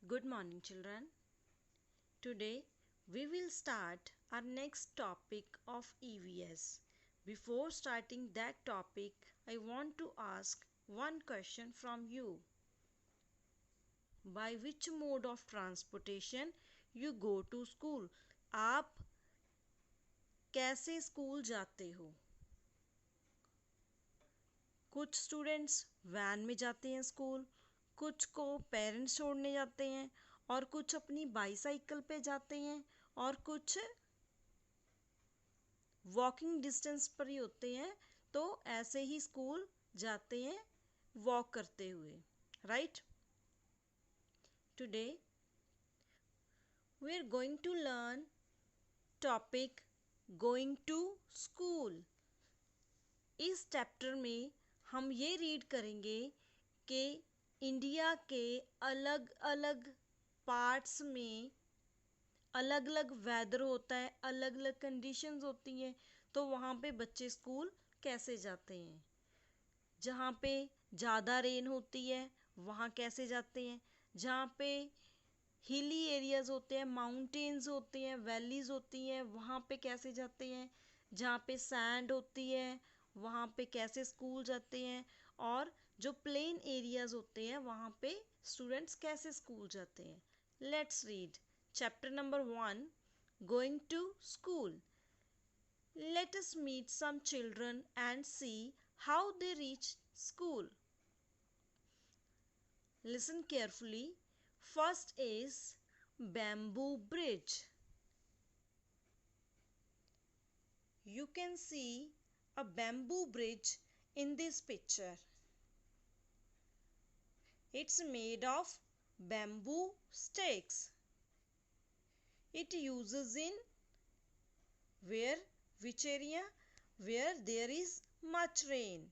Good morning, children. Today we will start our next topic of EVS. Before starting that topic, I want to ask one question from you. By which mode of transportation you go to school? आप कैसे school जाते हो? कुछ students van में जाते हैं school, कुछ को पेरेंट्स छोड़ने जाते हैं और कुछ अपनी बाईसाइकिल पे जाते हैं और कुछ वॉकिंग डिस्टेंस पर ही होते हैं, तो ऐसे ही स्कूल जाते हैं वॉक करते हुए, right? Today we are going to learn topic going to school. इस चैप्टर में हम ये रीड करेंगे कि इंडिया के अलग अलग पार्ट्स में अलग अलग वेदर होता है, अलग अलग कंडीशंस होती हैं, तो वहाँ पे बच्चे स्कूल कैसे जाते हैं। जहाँ पे ज़्यादा रेन होती है वहाँ कैसे जाते हैं, जहाँ पे हिली एरियाज़ होते हैं, माउंटेन्स होते हैं, वैलीज़ होती हैं, वहाँ पे कैसे जाते हैं, जहाँ पे सैंड होती है वहाँ पे कैसे स्कूल जाते हैं, और जो प्लेन एरियाज़ होते हैं वहाँ पे स्टूडेंट्स कैसे स्कूल जाते हैं। Let's read chapter number 1, going to school. Let us meet some children and see how they reach school. Listen carefully. First is bamboo bridge. You can see a bamboo bridge in this picture. It's made of bamboo stakes. It uses in where, which area? Where there is much rain.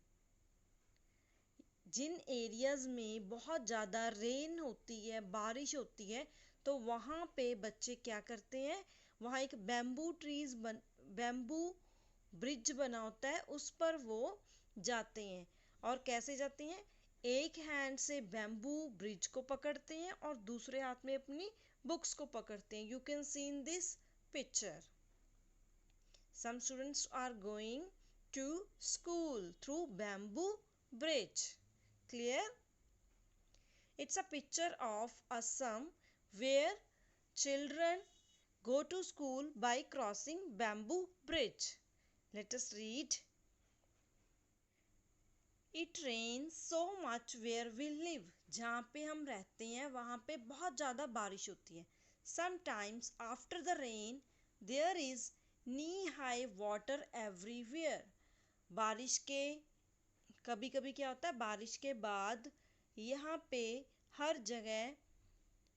जिन areas में बहुत ज़्यादा rain होती है, बारिश होती है, तो वहाँ पे बच्चे क्या करते हैं, वहाँ एक बैम्बू ब्रिज बना होता है, उस पर वो जाते हैं। और कैसे जाते हैं? एक हैंड से बैम्बू ब्रिज को पकड़ते हैं और दूसरे हाथ में अपनी बुक्स को पकड़ते हैं। You can see in this picture some students are going to school through bamboo bridge. Clear? It's a picture of Assam where children go to school by crossing bamboo bridge. Let us read. It rains so much where we live. जहाँ पे हम रहते हैं वहाँ पे बहुत ज़्यादा बारिश होती है. Sometimes after the rain there is knee-high water everywhere. बारिश के कभी कभी क्या होता है, बारिश के बाद यहाँ पे हर जगह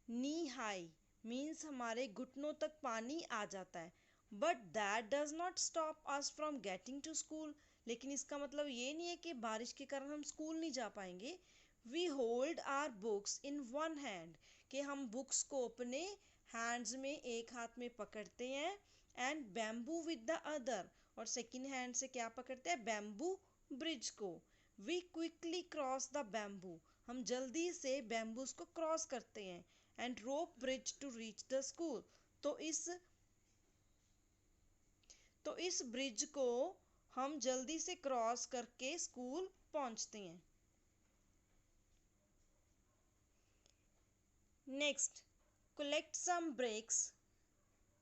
नी हाई मीन्स हमारे घुटनों तक पानी आ जाता है। But that does not stop us from getting to school. लेकिन इसका मतलब ये नहीं है कि बारिश के कारण हम स्कूल नहीं जा पाएंगे। We hold our books in one hand, कि हम बुक्स को अपने हैंड्स में एक हाथ में पकड़ते हैं, and bamboo with the other, और सेकेंड हैंड से क्या पकड़ते हैं, बैम्बू ब्रिज को। We quickly cross the bamboo, हम जल्दी से बैम्बूज को क्रॉस करते हैं, and rope bridge to reach the school, तो इस ब्रिज को हम जल्दी से क्रॉस करके स्कूल पहुंचते हैं। Next, collect some bricks.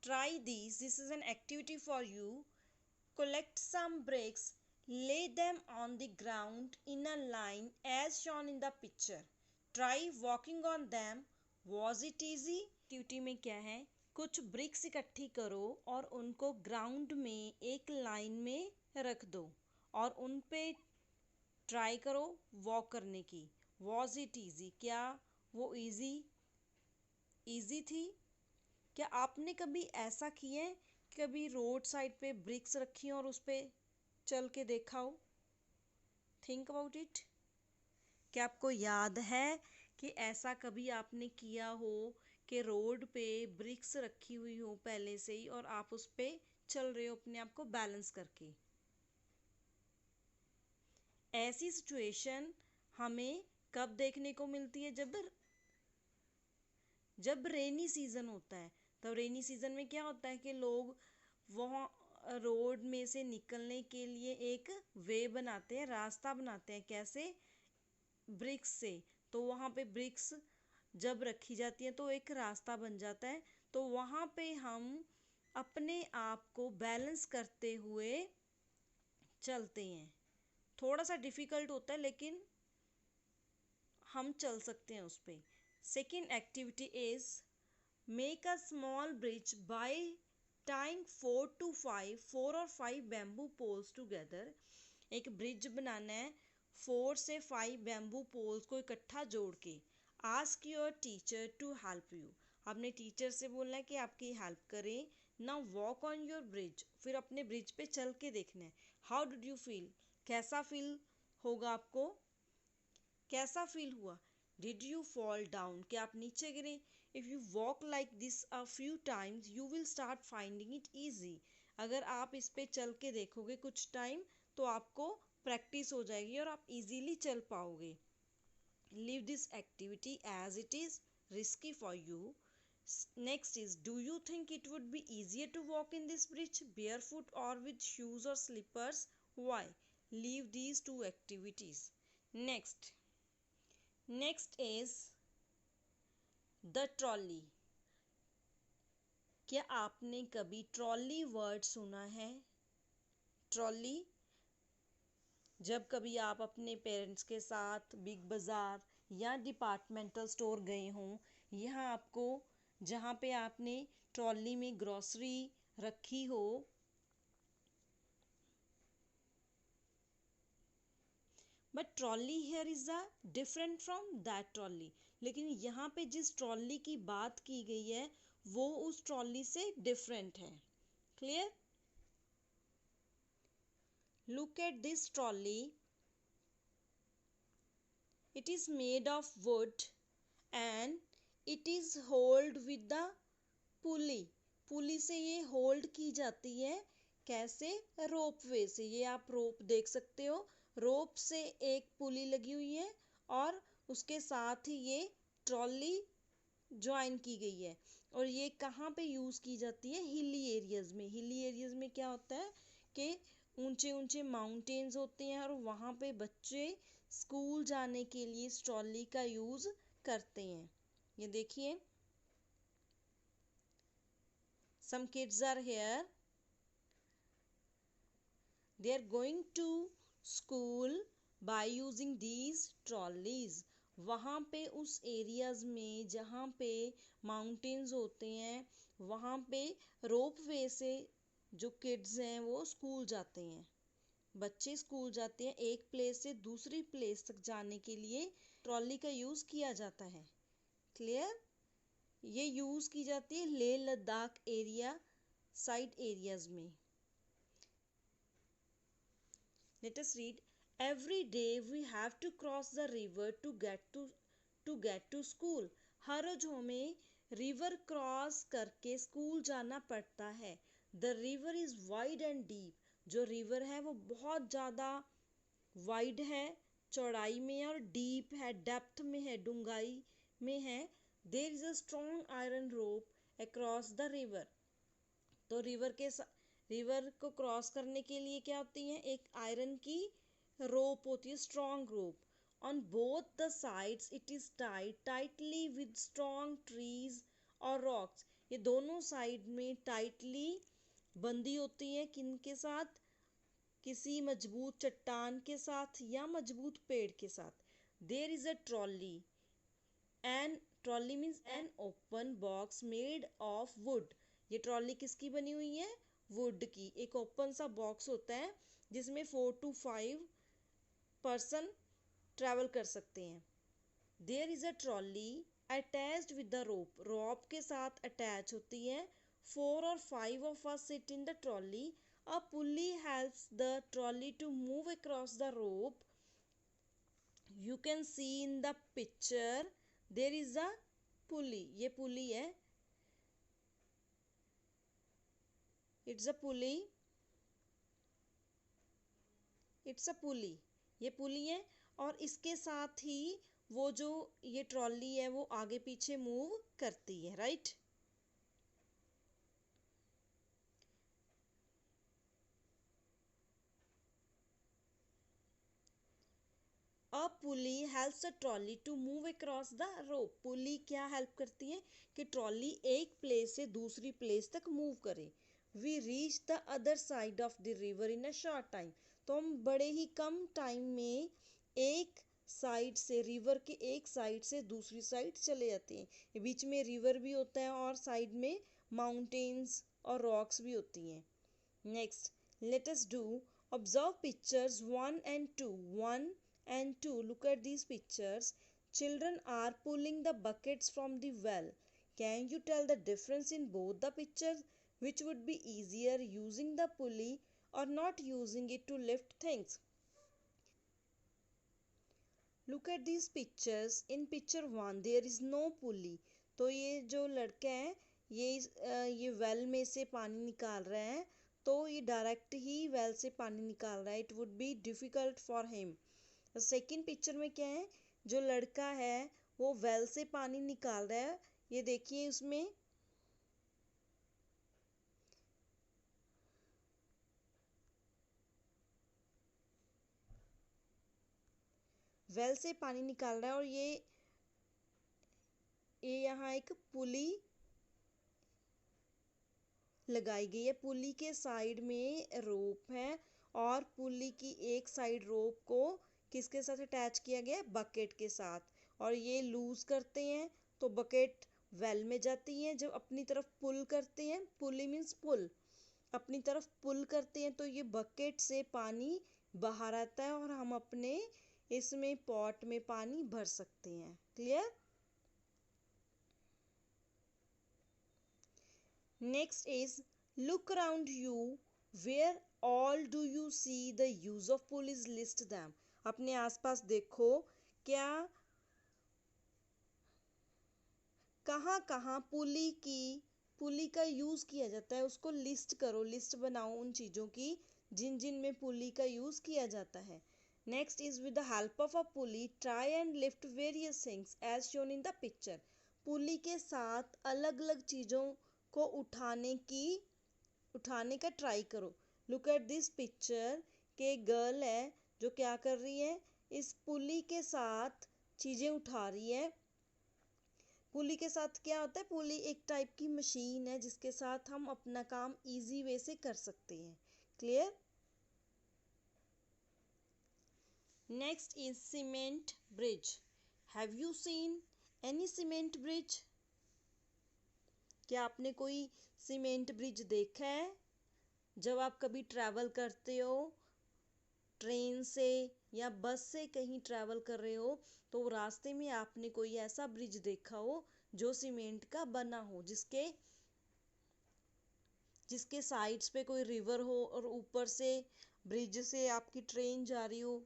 Try these. This is an activity for you. Collect some bricks. Lay them on the ground in a line as shown in the picture. Try walking on them. Was it easy? Activity में क्या है, कुछ BRICS इकट्ठी करो और उनको ground में एक लाइन में रख दो और उन पे ट्राई करो वॉक करने की। Was it easy? क्या वो ईजी थी? क्या आपने कभी ऐसा किया है, कभी रोड साइड पे ब्रिक्स रखी और उस पे चल के देखा हो? Think about it. क्या आपको याद है कि ऐसा कभी आपने किया हो कि रोड पे ब्रिक्स रखी हुई हो पहले से ही और आप उस पे चल रहे हो अपने आप को बैलेंस करके? ऐसी सिचुएशन हमें कब देखने को मिलती है? जब रेनी सीज़न होता है, तब रेनी सीज़न में क्या होता है कि लोग वहाँ रोड में से निकलने के लिए एक वे बनाते हैं, रास्ता बनाते हैं। कैसे? ब्रिक्स से। तो वहाँ पे ब्रिक्स जब रखी जाती है तो एक रास्ता बन जाता है। तो वहाँ पे हम अपने आप को बैलेंस करते हुए चलते हैं। थोड़ा सा डिफ़िकल्ट होता है लेकिन हम चल सकते हैं उस पर। Second activity is make a small bridge by tying 4 और 5 बैम्बू पोल्स टुगेदर। एक ब्रिज बनाना है 4 से 5 बैम्बू पोल्स को इकट्ठा जोड़ के। Ask your teacher to help you. आपने टीचर से बोलना है कि आपकी हेल्प करें। Now walk on your bridge. फिर अपने ब्रिज पे चल के देखना है। How did you feel? कैसा फील होगा आपको? कैसा फील हुआ? Did you fall down? क्या आप नीचे गिरे? If you walk like this a few times you will start finding it easy. अगर आप इस पे चल के देखोगे कुछ टाइम तो आपको प्रैक्टिस हो जाएगी और आप इजीली चल पाओगे। Leave this activity as it is risky for you. Next is, do you think it would be easier to walk in this bridge barefoot or with shoes or slippers? Why? Leave these two activities. Next is the trolley. क्या आपने कभी trolley word सुना है? Trolley, जब कभी आप अपने parents के साथ बिग बाज़ार या डिपार्टमेंटल स्टोर गए हों, यहाँ आपको जहाँ पे आपने ट्रॉली में ग्रॉसरी रखी हो, but trolley here is a different from that trolley. लेकिन यहाँ पे जिस ट्रॉली की बात की गई है वो उस ट्रॉली से डिफरेंट है। Clear? Look at this trolley. It is made of wood and it is hold with the pulley. पुली से ये होल्ड की जाती है। कैसे? रोप वे से। ये आप रोप देख सकते हो, रोप से एक पुली लगी हुई है और उसके साथ ही ये ट्रॉली ज्वाइन की गई है। और ये कहाँ पे यूज़ की जाती है? हिली एरियाज़ में। हिली एरियाज़ में क्या होता है कि ऊंचे ऊंचे माउंटेन्स होते हैं और वहाँ पे बच्चे स्कूल जाने के लिए इस ट्रॉली का यूज़ करते हैं। ये देखिए, some kids are here, they are going to school by using these trolleys. वहाँ पे उस एरियाज़ में जहाँ पे माउंटेन्स होते हैं वहाँ पे रोप वे से जो किड्स हैं वो स्कूल जाते हैं। बच्चे स्कूल जाते हैं, एक प्लेस से दूसरी प्लेस तक जाने के लिए ट्रॉली का यूज़ किया जाता है। क्लियर? ये यूज़ की जाती है Leh Ladakh area side areas में। Let us read. Every day we have to cross the river to get to school. हर रोज हमें रिवर क्रॉस करके स्कूल जाना पड़ता है। The river is wide and deep. जो रिवर है वो बहुत ज़्यादा वाइड है, चौड़ाई में, और डीप है, डेप्थ में है, डूंगाई में है। There is a strong iron rope across the river. तो रिवर को क्रॉस करने के लिए क्या होती है? एक आयरन की रोप होती है, strong rope. On both the sides it is tied tightly with strong trees और रॉक्स। ये दोनों साइड में टाइटली बंधी होती है। किन के साथ? किसी मजबूत चट्टान के साथ या मजबूत पेड़ के साथ। There is a trolley. An trolley means an open box made of wood. ये ट्रॉली किसकी बनी हुई है? वुड की। एक ओपन सा बॉक्स होता है जिसमें 4 to 5 पर्सन ट्रैवल कर सकते हैं। There is a trolley attached with the rope. Rope के साथ अटैच होती है। 4 or 5 of us sit in the trolley. A pulley helps the trolley to move across the rope. You can see in the picture there is a pulley. ये पुली है, it's a pulley, it's a पुली। ये पुली है और इसके साथ ही वो जो ये ट्रॉली है वो आगे पीछे मूव करती है, right. A pulley helps a trolley to move across the rope. Pulley क्या हेल्प करती है कि ट्रॉली एक प्लेस से दूसरी प्लेस तक मूव करे। We reach the other side of the river in a short time. तो हम बड़े ही कम टाइम में एक साइड से, रिवर के एक साइड से दूसरी साइड चले जाते हैं। बीच में रिवर भी होता है और साइड में माउंटेन्स और रॉक्स भी होती हैं। Next, let us do observe pictures 1 and 2. 1 and 2. Look at these pictures. Children are pulling the buckets from the well. Can you tell the difference in both the pictures? Which would be easier, using the pulley or not using it to lift things? Look at these pictures. In picture 1 there is no pulley. तो ये जो लड़का है ये well में से पानी निकाल रहा है, तो ये डायरेक्ट ही वेल से पानी निकाल रहा है। It would be difficult for him. Second picture में क्या है, जो लड़का है वो वेल से पानी निकाल रहा है। ये देखिए उसमें वेल से पानी निकाल रहा है और ये यहाँ एक पुली लगाई गई है। पुली के साइड में रोप है और पुली की एक साइड रोप को किसके साथ अटैच किया गया है, बकेट के साथ। और ये लूज करते हैं तो बकेट वेल में जाती है। जब अपनी तरफ पुल करते हैं, पुली मीन्स पुल, अपनी तरफ पुल करते हैं तो ये बकेट से पानी बाहर आता है और हम अपने इसमें पॉट में पानी भर सकते हैं। Clear? Next is, look around you. Where all do you see the use of pulleys? List them. अपने आसपास देखो, क्या कहाँ कहाँ पुली का यूज़ किया जाता है, उसको लिस्ट करो। लिस्ट बनाओ उन चीज़ों की जिन जिन में पुली का यूज़ किया जाता है। Next is, with the help of a pulley try and lift various things as shown in the picture. Pulley के साथ अलग अलग चीज़ों को उठाने का ट्राई करो। लुक एट दिस पिक्चर के गर्ल है जो क्या कर रही है, इस पुली के साथ चीज़ें उठा रही है। पुली के साथ क्या होता है, पुली एक टाइप की मशीन है जिसके साथ हम अपना काम इजी वे से कर सकते हैं। Clear? Next is cement bridge. Have you seen any cement bridge? क्या आपने कोई सीमेंट ब्रिज देखा है? जब आप कभी ट्रैवल करते हो ट्रेन से या बस से कहीं ट्रैवल कर रहे हो, तो रास्ते में आपने कोई ऐसा ब्रिज देखा हो जो सीमेंट का बना हो, जिसके साइड्स पे कोई रिवर हो और ऊपर से ब्रिज से आपकी ट्रेन जा रही हो।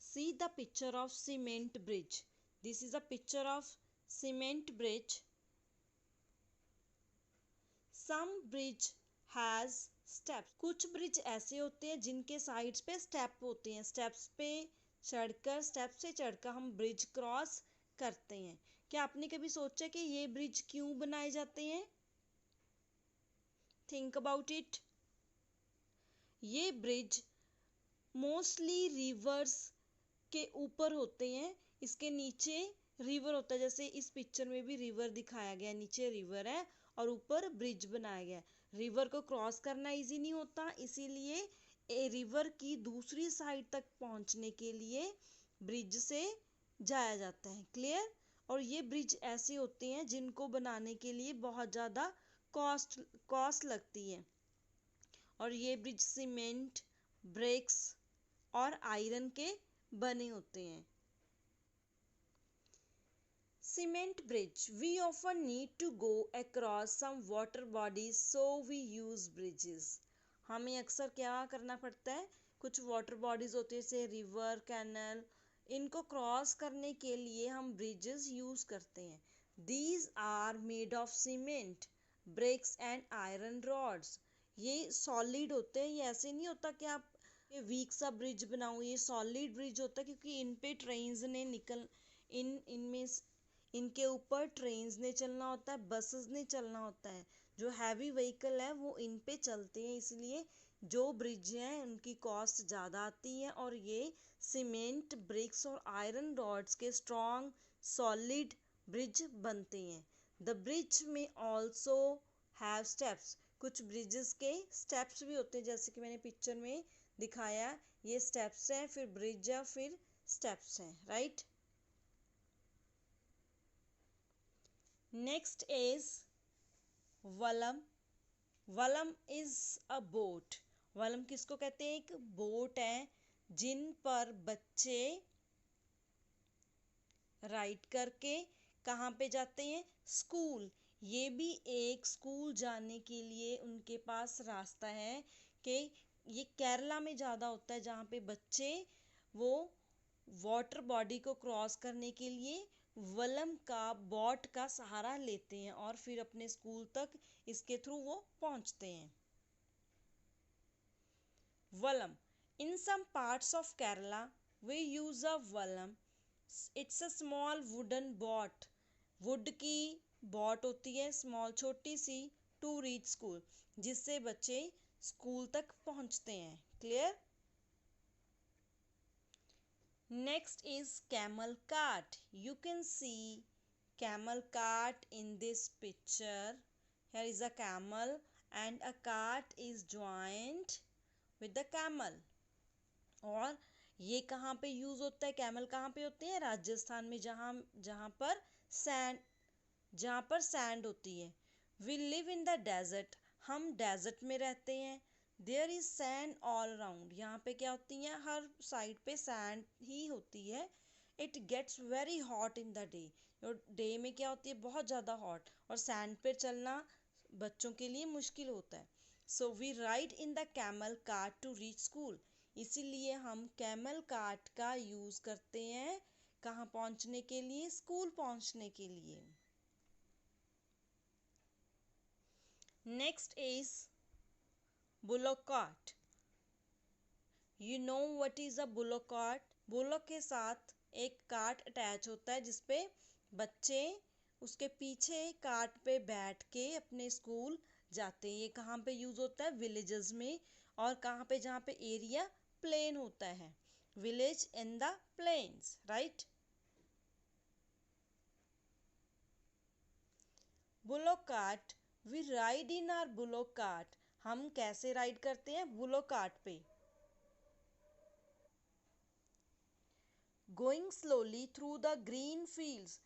See the picture of cement bridge. This is a picture of cement bridge. Some bridge has steps. कुछ ब्रिज ऐसे होते हैं जिनके साइड्स पे स्टेप होते हैं। स्टेप से चढ़कर हम ब्रिज क्रॉस करते हैं। क्या आपने कभी सोचा कि ये ब्रिज क्यों बनाए जाते हैं? Think about it. ये ब्रिज मोस्टली रिवर्स के ऊपर होते हैं। इसके नीचे रिवर होता है, जैसे इस पिक्चर में भी रिवर दिखाया गया, नीचे रिवर है और ऊपर ब्रिज बनाया गया। रिवर को क्रॉस करना इजी नहीं होता, इसीलिए रिवर की दूसरी साइड तक पहुंचने के लिए ब्रिज से जाया जाता है। क्लियर? और ये ब्रिज ऐसे होते हैं जिनको बनाने के लिए बहुत ज़्यादा कॉस्ट लगती है। और ये ब्रिज सीमेंट, ब्रिक्स और आयरन के बने होते हैं। Cement bridge. We often need to go across some water bodies, so we use bridges. हमें अक्सर क्या करना पड़ता है, कुछ वाटर बॉडीज होती है जैसे रिवर, कैनल, इनको क्रॉस करने के लिए हम ब्रिजेस यूज करते हैं। These are made of cement, bricks and iron rods. ये सॉलिड होते हैं, ये ऐसे नहीं होता कि आप ये वीक सा ब्रिज बनाऊँ, ये सॉलिड ब्रिज होता है क्योंकि इन पे ट्रेन्स ने इनमें इनके ऊपर ट्रेन्स ने चलना होता है, बसेस ने चलना होता है। जो हैवी व्हीकल है वो इन पे चलते हैं, इसलिए जो ब्रिज हैं उनकी कॉस्ट ज़्यादा आती है और ये सीमेंट, ब्रिक्स और आयरन रॉड्स के स्ट्रॉन्ग सॉलिड ब्रिज बनते हैं। द ब्रिज में ऑल्सो हैव स्टेप्स, कुछ ब्रिजेस के स्टेप्स भी होते हैं, जैसे कि मैंने पिक्चर में दिखाया, ये स्टेप्स हैं, फिर ब्रिज है, फिर स्टेप्स हैं, right. Next is vallam. Vallam is a boat. Vallam किसको कहते हैं? एक बोट है जिन पर बच्चे राइड करके कहाँ पे जाते हैं? स्कूल। ये भी एक स्कूल जाने के लिए उनके पास रास्ता है कि ये केरला में ज़्यादा होता है, जहाँ पे बच्चे वो वाटर बॉडी को क्रॉस करने के लिए वलम का बोट का सहारा लेते हैं और फिर अपने स्कूल तक इसके थ्रू वो पहुंचते हैं। वलम। In some parts of Kerala, we use a वलम. It's a small wooden boat. Would की बोट होती है, स्मॉल छोटी सी, टू रीच स्कूल, जिससे बच्चे स्कूल तक पहुंचते हैं। Clear? Next is camel cart. You can see camel cart in this picture. Here is a camel and a cart is joined with the camel. और ये कहाँ पे यूज़ होता है? कैमल कहाँ पे होते हैं? राजस्थान में, जहाँ जहाँ पर सैंड होती है। We live in the desert, हम डेजर्ट में रहते हैं। There is sand all around, यहाँ पे क्या होती है? हर साइड पे सैंड ही होती है। It gets very hot in the day, और डे में क्या होती है? बहुत ज़्यादा हॉट, और सैंड पे चलना बच्चों के लिए मुश्किल होता है। So we ride in the camel cart to reach school, इसीलिए हम कैमल कार्ट का यूज़ करते हैं कहाँ पहुँचने के लिए? स्कूल पहुँचने के लिए। Next is bullock cart. You know what is a bullock cart? Bullock के साथ एक कार्ट अटैच होता है जिसपे बच्चे उसके पीछे कार्ट पे बैठ के अपने स्कूल जाते हैं। ये कहाँ पे यूज़ होता है? विलेजेस में, और कहाँ पे? जहाँ पे एरिया प्लेन होता है, village in the plains, right. Bullock cart. We ride in our bullock cart, हम कैसे राइड करते हैं? बुलॉक कार्ट पे। Going slowly through the green fields,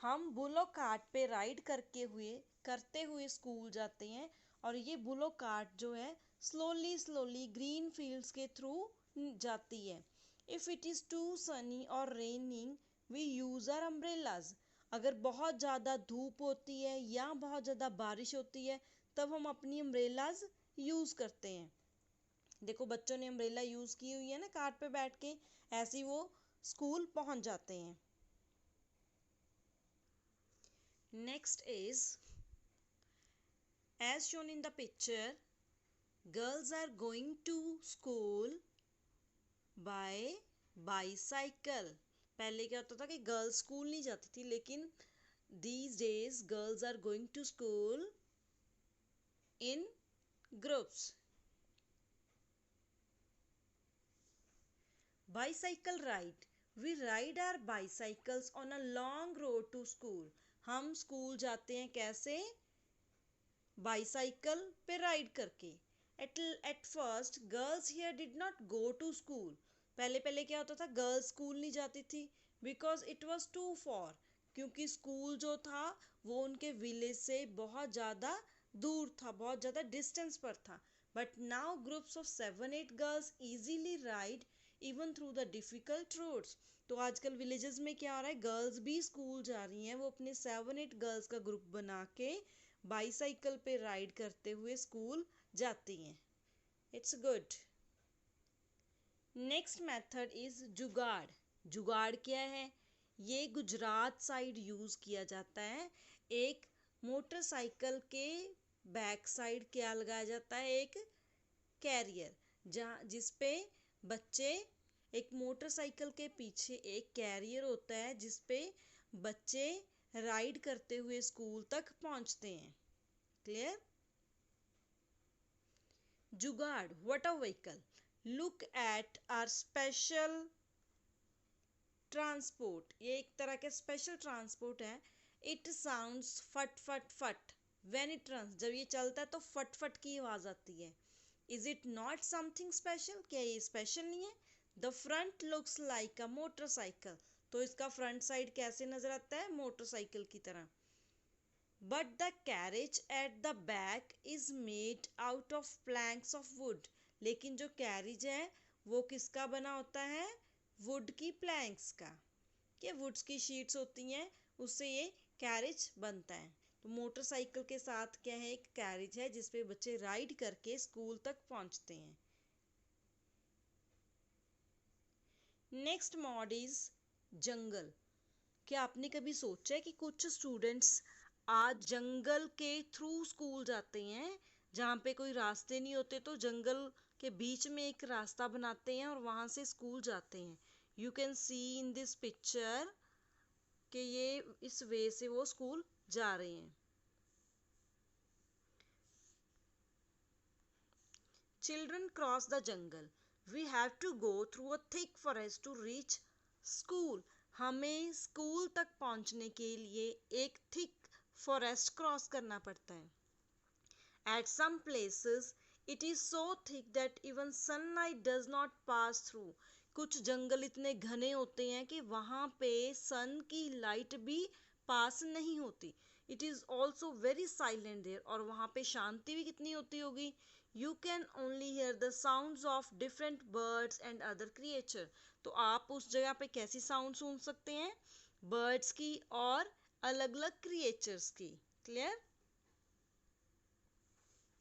हम बुलॉक कार्ट पे राइड करते हुए स्कूल जाते हैं, और ये बुलॉक कार्ट जो है स्लोली स्लोली ग्रीन फील्ड्स के थ्रू जाती है। If it is too sunny और raining we use our umbrellas, अगर बहुत ज़्यादा धूप होती है या बहुत ज़्यादा बारिश होती है तब हम अपनी अम्ब्रेलाज यूज़ करते हैं। देखो बच्चों ने अम्ब्रेला यूज़ की हुई है ना कार्ट पे बैठ के, ऐसे ही वो स्कूल पहुंच जाते हैं। Next is as shown in the picture, girls are going to school by bicycle. पहले क्या होता था कि गर्ल्स स्कूल नहीं जाती थी, लेकिन these days girls are going to school in groups. Bicycle ride. We ride our bicycles on a long road to school. हम स्कूल जाते हैं कैसे? बाईसाइकिल पे राइड करके। At first girls here did not go to school, पहले पहले क्या होता था? गर्ल्स स्कूल नहीं जाती थी, because it was too far, क्योंकि स्कूल जो था वो उनके विलेज से बहुत ज़्यादा दूर था, बहुत ज़्यादा डिस्टेंस पर था। But now groups of 7-8 girls easily ride even through the difficult roads. तो आजकल विलेजेस में क्या हो रहा है? गर्ल्स भी स्कूल जा रही हैं, वो अपने 7-8 गर्ल्स का ग्रुप बना के बाईसाइकिल पे राइड करते हुए स्कूल जाती हैं। It's good. Next method is जुगाड़। जुगाड़ क्या है? ये गुजरात साइड यूज़ किया जाता है। एक मोटरसाइकिल के बैक साइड क्या लगाया जाता है? एक कैरियर, जहाँ जिस पे बच्चे, एक मोटरसाइकिल के पीछे एक कैरियर होता है जिस पे बच्चे राइड करते हुए स्कूल तक पहुंचते हैं। Clear? Jugaad, what a vehicle. Look at our special transport, ये एक तरह का स्पेशल ट्रांसपोर्ट है। इट साउंड्स फट फट फट व्हेन इट रन्स, जब ये चलता है तो फट फट की आवाज आती है। Is it not something special, क्या ये स्पेशल नहीं है? The front looks like a motorcycle, तो इसका फ्रंट साइड कैसे नजर आता है? मोटरसाइकिल की तरह। But the carriage at the back is made out of Planck's of would, लेकिन जो कैरेज है वो किसका बना होता है? वुड की प्लैंक्स का। कि वुड्स की शीट्स होती हैं, उससे ये कैरेज बनता है। तो मोटरसाइकिल के साथ क्या है? एक कैरेज है जिसपे बच्चे राइड करके स्कूल तक पहुंचते हैं। नेक्स्ट मॉड इज जंगल। क्या आपने कभी सोचा है कि कुछ स्टूडेंट्स आज जंगल के थ्रू स्कूल जाते हैं, जहाँ पे कोई रास्ते नहीं होते तो जंगल के बीच में एक रास्ता बनाते हैं और वहां से स्कूल जाते हैं। You can see in this picture कि ये इस वे से वो स्कूल जा रहे हैं। Children cross the jungle, we have to go through a thick forest to reach school. हमें स्कूल तक पहुंचने के लिए एक थिक फॉरेस्ट क्रॉस करना पड़ता है। At some places it is so thick that even sunlight does not pass through, कुछ जंगल इतने घने होते हैं कि वहां पे सन की लाइट भी पास नहीं होती। It is also very silent there, और वहां पे शांति भी कितनी होती होगी। You can only hear the sounds of different birds and other creature, तो आप उस जगह पे कैसी साउंड सुन सकते हैं? बर्ड्स की और अलग अलग क्रिएचर्स की। Clear?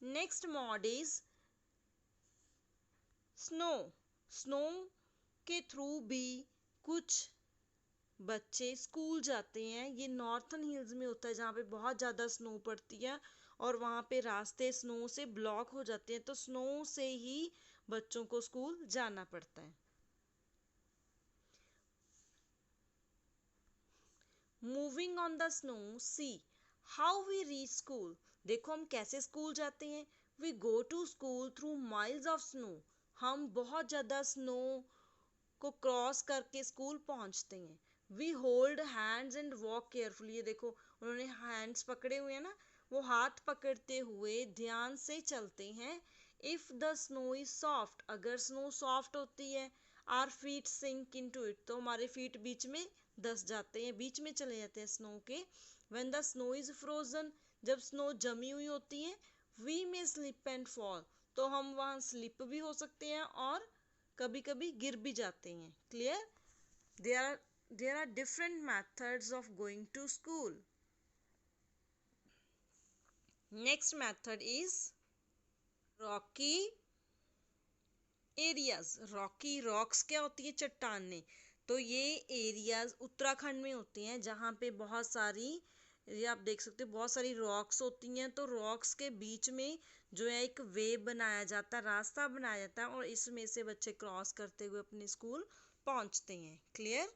Next mod is snow. Snow के थ्रू भी कुछ बच्चे स्कूल जाते हैं। ये नॉर्थन हिल्स में होता है जहाँ पे बहुत ज़्यादा स्नो पड़ती है और वहाँ पे रास्ते स्नो से ब्लॉक हो जाते हैं, तो स्नो से ही बच्चों को स्कूल जाना पड़ता है। Moving on the snow, see how we reach school. देखो हम कैसे स्कूल जाते हैं। We go to school through miles of snow, हम बहुत ज़्यादा स्नो को क्रॉस करके स्कूल पहुंचते हैं। We hold hands and walk carefully, ये देखो उन्होंने हैंड्स पकड़े हुए हैं ना, वो हाथ पकड़ते हुए ध्यान से चलते हैं। If the snow is soft, अगर स्नो सॉफ्ट होती है, our feet sink into it, तो हमारे फीट बीच में धस जाते हैं, बीच में चले जाते हैं स्नो के। When the snow is frozen, जब स्नो जमी हुई होती है, we may slip and fall, तो हम वहाँ स्लिप भी हो सकते हैं और कभी कभी गिर भी जाते हैं। Clear? There are different methods of going to school. Next method is rocky areas. Rocky rocks क्या होती है? चट्टानें। तो ये एरियाज उत्तराखंड में होते हैं जहाँ पे बहुत सारी, ये आप देख सकते हो बहुत सारी रॉक्स होती हैं। तो रॉक्स के बीच में जो है एक वे बनाया जाता है, रास्ता बनाया जाता है, और इसमें से बच्चे क्रॉस करते हुए अपने स्कूल पहुंचते हैं। Clear?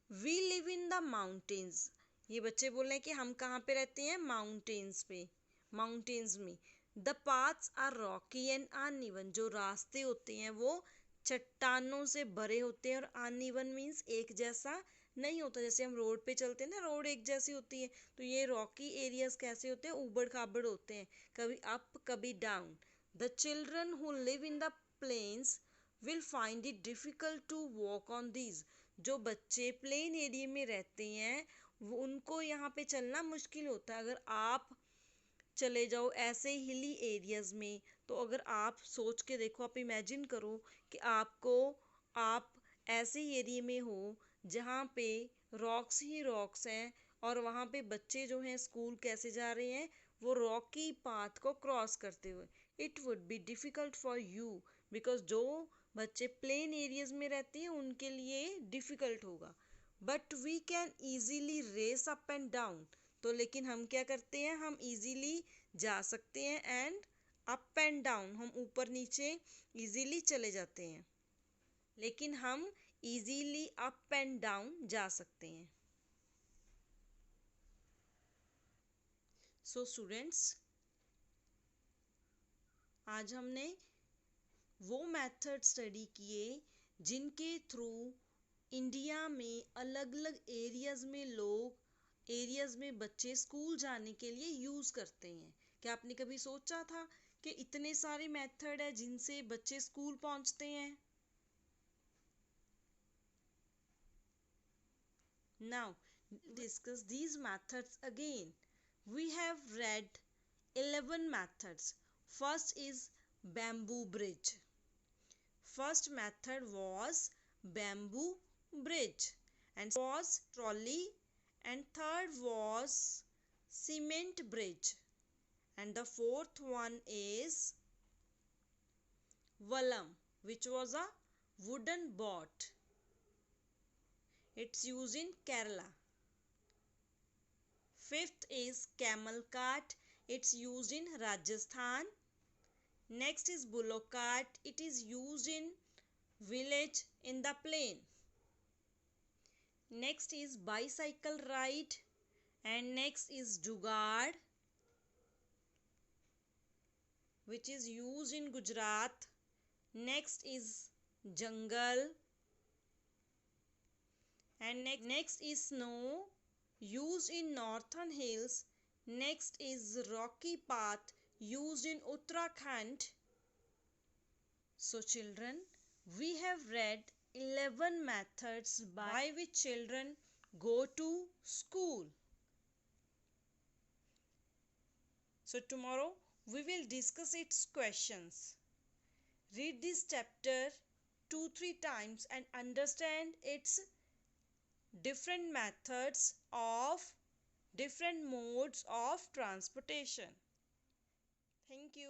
We live in the mountains, ये बच्चे बोल रहे हैं कि हम कहाँ पे रहते हैं? माउंटेन्स पे, माउंटेन्स में। The paths are rocky and uneven, जो रास्ते होते हैं वो चट्टानों से भरे होते हैं, और अनइवन मीन्स एक जैसा नहीं होता। जैसे हम रोड पे चलते हैं ना, रोड एक जैसी होती है, तो ये रॉकी एरियाज कैसे होते हैं? ऊबड़ खाबड़ होते हैं, कभी अप कभी down. The children who live in the plains will find it difficult to walk on these, जो बच्चे प्लेन एरिया में रहते हैं वो उनको यहाँ पे चलना मुश्किल होता है। अगर आप चले जाओ ऐसे हिली एरियाज में, तो अगर आप सोच के देखो, आप इमेजिन करो कि आप ऐसे एरिया में हो जहाँ पे रॉक्स ही रॉक्स हैं, और वहाँ पे बच्चे जो हैं स्कूल कैसे जा रहे हैं? वो रॉकी पाथ को क्रॉस करते हुए। It would be difficult for you, because जो बच्चे प्लेन एरियाज में रहते हैं उनके लिए डिफ़िकल्ट होगा। But we can easily race up and down, तो लेकिन हम क्या करते हैं? हम इजीली जा सकते हैं एंड अप एंड डाउन, हम ऊपर नीचे इजीली चले जाते हैं, लेकिन हम इजीली अप एंड डाउन जा सकते हैं। सो स्टूडेंट्स, आज हमने वो मेथड स्टडी किए जिनके थ्रू इंडिया में अलग अलग एरियाज़ में बच्चे स्कूल जाने के लिए यूज़ करते हैं। क्या आपने कभी सोचा था कि इतने सारे मेथड है जिनसे बच्चे स्कूल पहुंचते हैं? Now, discuss these methods again. We have read 11 methods. First is bamboo bridge. First method was bamboo bridge, and was trolley, and third was cement bridge, and the fourth one is Vallam, which was a wooden boat. It's used in Kerala. Fifth is camel cart. It's used in Rajasthan. Next is bullock cart. It is used in village in the plain. Next is bicycle ride, and next is jugaad, which is used in Gujarat. Next is jungle, and next is snow used in northern hills. Next is rocky path used in Uttarakhand. So children, we have read 11 methods by which children go to school. So tomorrow we will discuss its questions. Read this chapter 2-3 times and understand its different methods of different modes of transportation. Thank you.